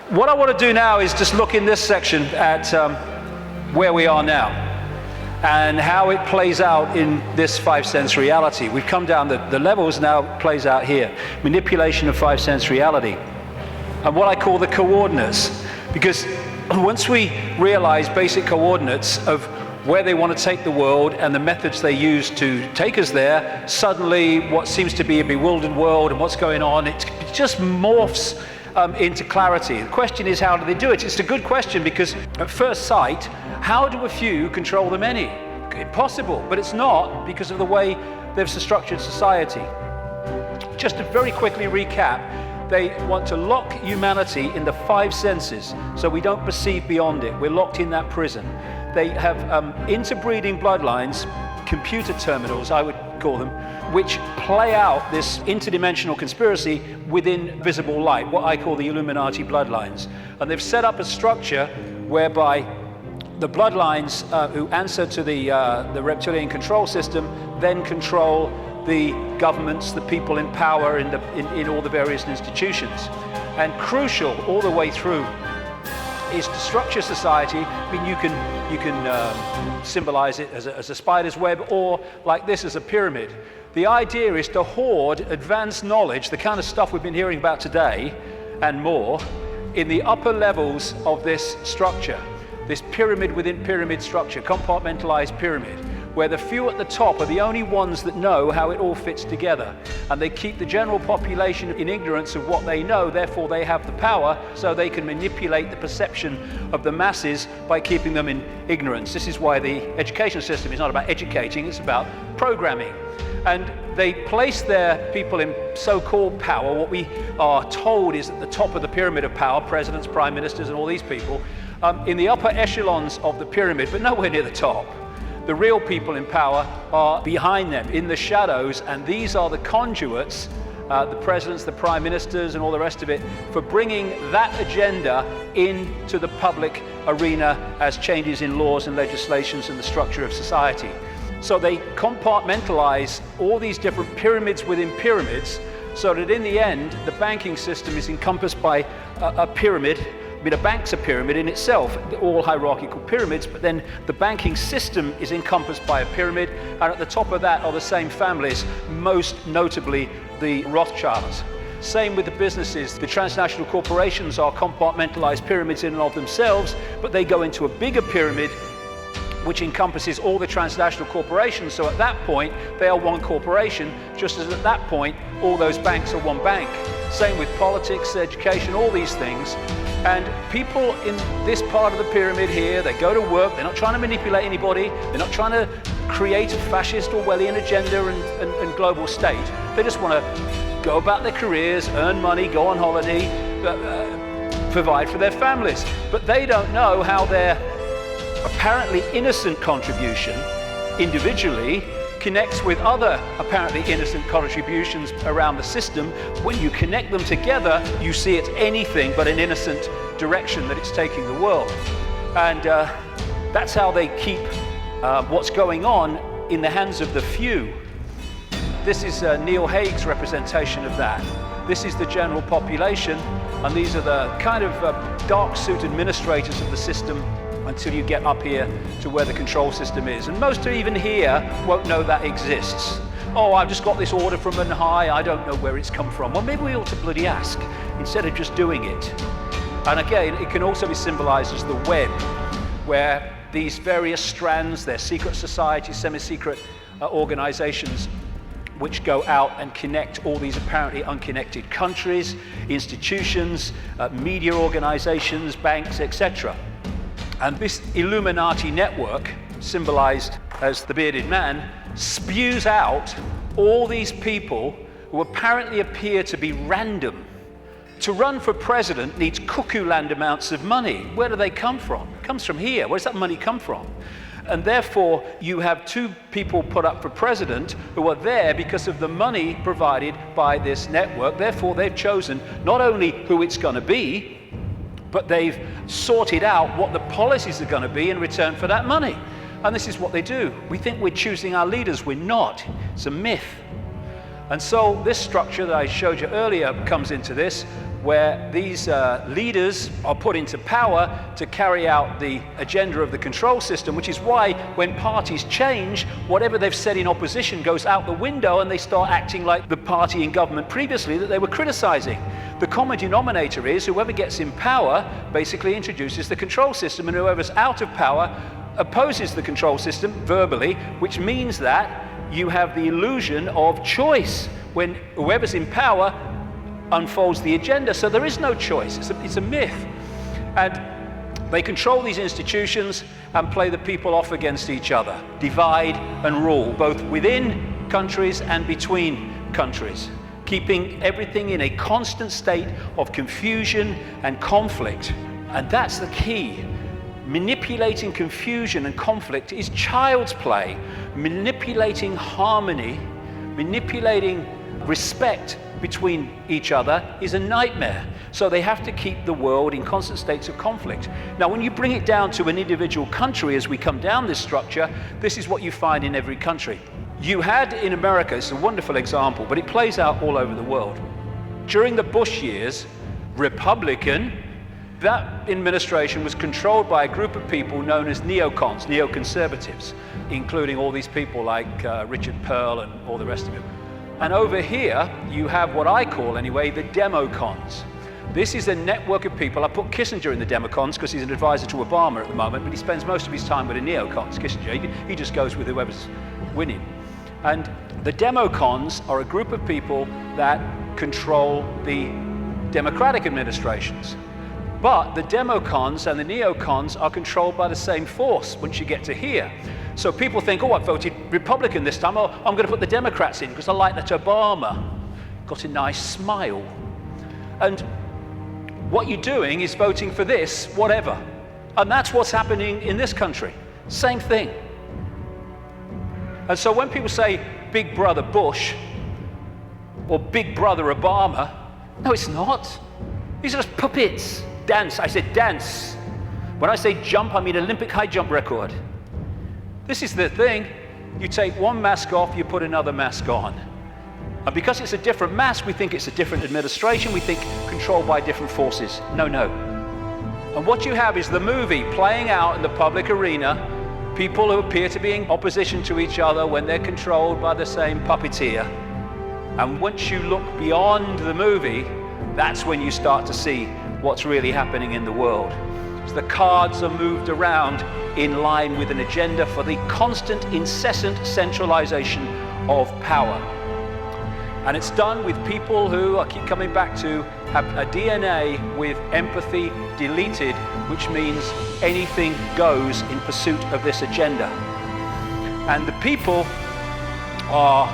What I want to do now is just look in this section at where we are now and how it plays out in this five-sense reality. We've come down the levels, now plays out here. Manipulation of five-sense reality. And what I call the coordinates, because once we realize basic coordinates of where they want to take the world and the methods they use to take us there, suddenly what seems to be a bewildered world and what's going on, it just morphs into clarity. The question is, how do they do it? It's a good question, because at first sight, how do a few control the many? Impossible, but it's not, because of the way they've structured society. Just to very quickly recap, they want to lock humanity in the five senses, so we don't perceive beyond it. We're locked in that prison. They have interbreeding bloodlines, computer terminals, I would call them, which play out this interdimensional conspiracy within visible light, what I call the Illuminati bloodlines. And they've set up a structure whereby the bloodlines who answer to the reptilian control system then control the governments, the people in power in all the various institutions. And crucial all the way through is to structure society. I mean, you can symbolize it as a spider's web, or like this as a pyramid. The idea is to hoard advanced knowledge, the kind of stuff we've been hearing about today and more, in the upper levels of this structure, this pyramid within pyramid structure, compartmentalized pyramid, where the few at the top are the only ones that know how it all fits together. And they keep the general population in ignorance of what they know, therefore they have the power, so they can manipulate the perception of the masses by keeping them in ignorance. This is why the education system is not about educating, it's about programming. And they place their people in so-called power. What we are told is at the top of the pyramid of power, presidents, prime ministers, and all these people, in the upper echelons of the pyramid, but nowhere near the top. The real people in power are behind them, in the shadows, and these are the conduits, the presidents, the prime ministers, and all the rest of it, for bringing that agenda into the public arena as changes in laws and legislations and the structure of society. So they compartmentalize all these different pyramids within pyramids, so that in the end, the banking system is encompassed by a pyramid. I mean, a bank's a pyramid in itself, all hierarchical pyramids, but then the banking system is encompassed by a pyramid, and at the top of that are the same families, most notably the Rothschilds. Same with the businesses. The transnational corporations are compartmentalized pyramids in and of themselves, but they go into a bigger pyramid which encompasses all the transnational corporations. So at that point, they are one corporation, just as at that point, all those banks are one bank. Same with politics, education, all these things. And people in this part of the pyramid here, they go to work, they're not trying to manipulate anybody, they're not trying to create a fascist Orwellian agenda and global state. They just want to go about their careers, earn money, go on holiday, provide for their families. But they don't know how their apparently innocent contribution individually connects with other apparently innocent contributions around the system. When you connect them together, you see it's anything but an innocent direction that it's taking the world. And that's how they keep what's going on in the hands of the few. This is Neil Haig's representation of that. This is the general population, and these are the kind of dark suit administrators of the system until you get up here to where the control system is. And most even here won't know that exists. Oh, I've just got this order from on high, I don't know where it's come from. Well, maybe we ought to bloody ask, instead of just doing it. And again, it can also be symbolized as the web, where these various strands, they're secret societies, semi-secret organizations, which go out and connect all these apparently unconnected countries, institutions, media organizations, banks, etc. And this Illuminati network, symbolized as the bearded man, spews out all these people who apparently appear to be random. To run for president needs cuckoo land amounts of money. Where do they come from? It comes from here. Where does that money come from? And therefore, you have two people put up for president who are there because of the money provided by this network. Therefore, they've chosen not only who it's going to be, but they've sorted out what the policies are going to be in return for that money. And this is what they do. We think we're choosing our leaders. We're not. It's a myth. And so this structure that I showed you earlier comes into this. where these leaders are put into power to carry out the agenda of the control system, which is why when parties change, whatever they've said in opposition goes out the window and they start acting like the party in government previously that they were criticizing. The common denominator is whoever gets in power basically introduces the control system, and whoever's out of power opposes the control system verbally, which means that you have the illusion of choice when whoever's in power unfolds the agenda. So there is no choice. It's a myth. And they control these institutions and play the people off against each other, divide and rule, both within countries and between countries, keeping everything in a constant state of confusion and conflict. And that's the key. Manipulating confusion and conflict is child's play. Manipulating harmony, manipulating respect between each other is a nightmare. So they have to keep the world in constant states of conflict. Now, when you bring it down to an individual country, as we come down this structure, this is what you find in every country. You had in America, it's a wonderful example, but it plays out all over the world. During the Bush years, Republican, that administration was controlled by a group of people known as neocons, neoconservatives, including all these people like Richard Pearl and all the rest of them. And over here, you have what I call, anyway, the democons. This is a network of people. I put Kissinger in the democons because he's an advisor to Obama at the moment, but he spends most of his time with the neocons, Kissinger. He just goes with whoever's winning. And the democons are a group of people that control the democratic administrations. But the democons and the neocons are controlled by the same force once you get to here. So people think, oh, I voted Republican this time. Oh, I'm going to put the Democrats in because I like that Obama got a nice smile. And what you're doing is voting for this, whatever. And that's what's happening in this country. Same thing. And so when people say Big Brother Bush or Big Brother Obama, no, it's not. These are just puppets. Dance, I said dance. When I say jump, I mean Olympic high jump record. This is the thing. You take one mask off, you put another mask on. And because it's a different mask, we think it's a different administration, we think controlled by different forces. No, no. And what you have is the movie playing out in the public arena, people who appear to be in opposition to each other when they're controlled by the same puppeteer. And once you look beyond the movie, that's when you start to see what's really happening in the world. So the cards are moved around in line with an agenda for the constant, incessant centralization of power. And it's done with people who, I keep coming back to, have a DNA with empathy deleted, which means anything goes in pursuit of this agenda. And the people are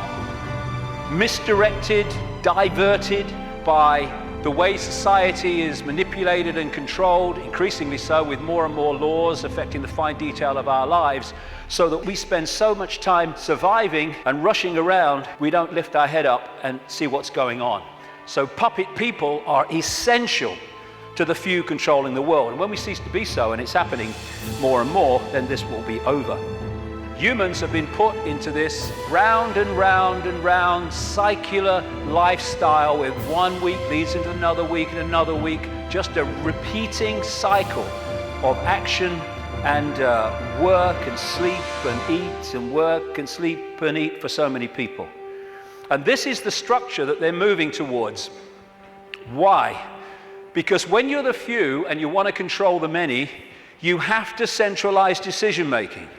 misdirected, diverted by the way society is manipulated and controlled, increasingly so with more and more laws affecting the fine detail of our lives, so that we spend so much time surviving and rushing around, we don't lift our head up and see what's going on. So puppet people are essential to the few controlling the world. And when we cease to be so, and it's happening more and more, then this will be over. Humans have been put into this round and round and round circular lifestyle with 1 week leads into another week and another week, just a repeating cycle of action and work and sleep and eat and work and sleep and eat for so many people. And this is the structure that they're moving towards. Why? Because when you're the few and you want to control the many, you have to centralize decision making.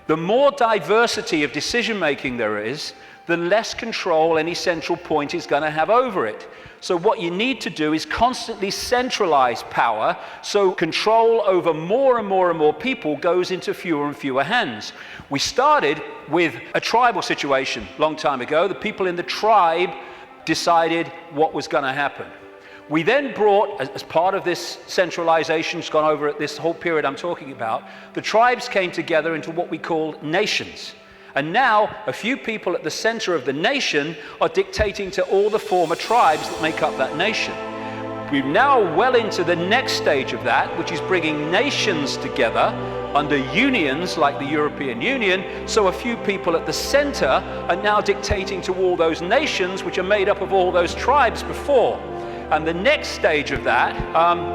The more diversity of decision-making there is, the less control any central point is going to have over it. So what you need to do is constantly centralize power, so control over more and more and more people goes into fewer and fewer hands. We started with a tribal situation a long time ago. The people in the tribe decided what was going to happen. We then brought, as part of this centralization, it's gone over at this whole period I'm talking about, the tribes came together into what we call nations. And now, a few people at the center of the nation are dictating to all the former tribes that make up that nation. We're now well into the next stage of that, which is bringing nations together under unions like the European Union, so a few people at the center are now dictating to all those nations which are made up of all those tribes before. And the next stage of that,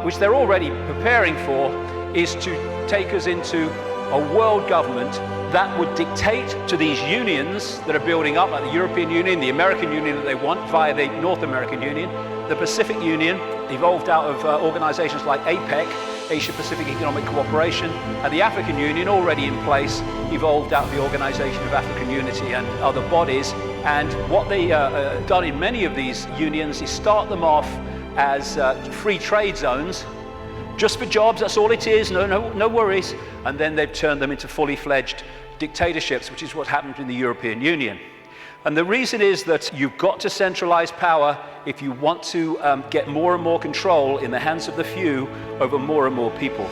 which they're already preparing for, is to take us into a world government that would dictate to these unions that are building up, like the European Union, the American Union that they want via the North American Union, the Pacific Union, evolved out of organizations like APEC, Asia Pacific Economic Cooperation, and the African Union, already in place, evolved out of the Organization of African Unity and other bodies. And what they done in many of these unions is start them off as free trade zones, just for jobs, that's all it is, no worries. And then they've turned them into fully fledged dictatorships, which is what happened in the European Union. And the reason is that you've got to centralize power if you want to get more and more control in the hands of the few over more and more people.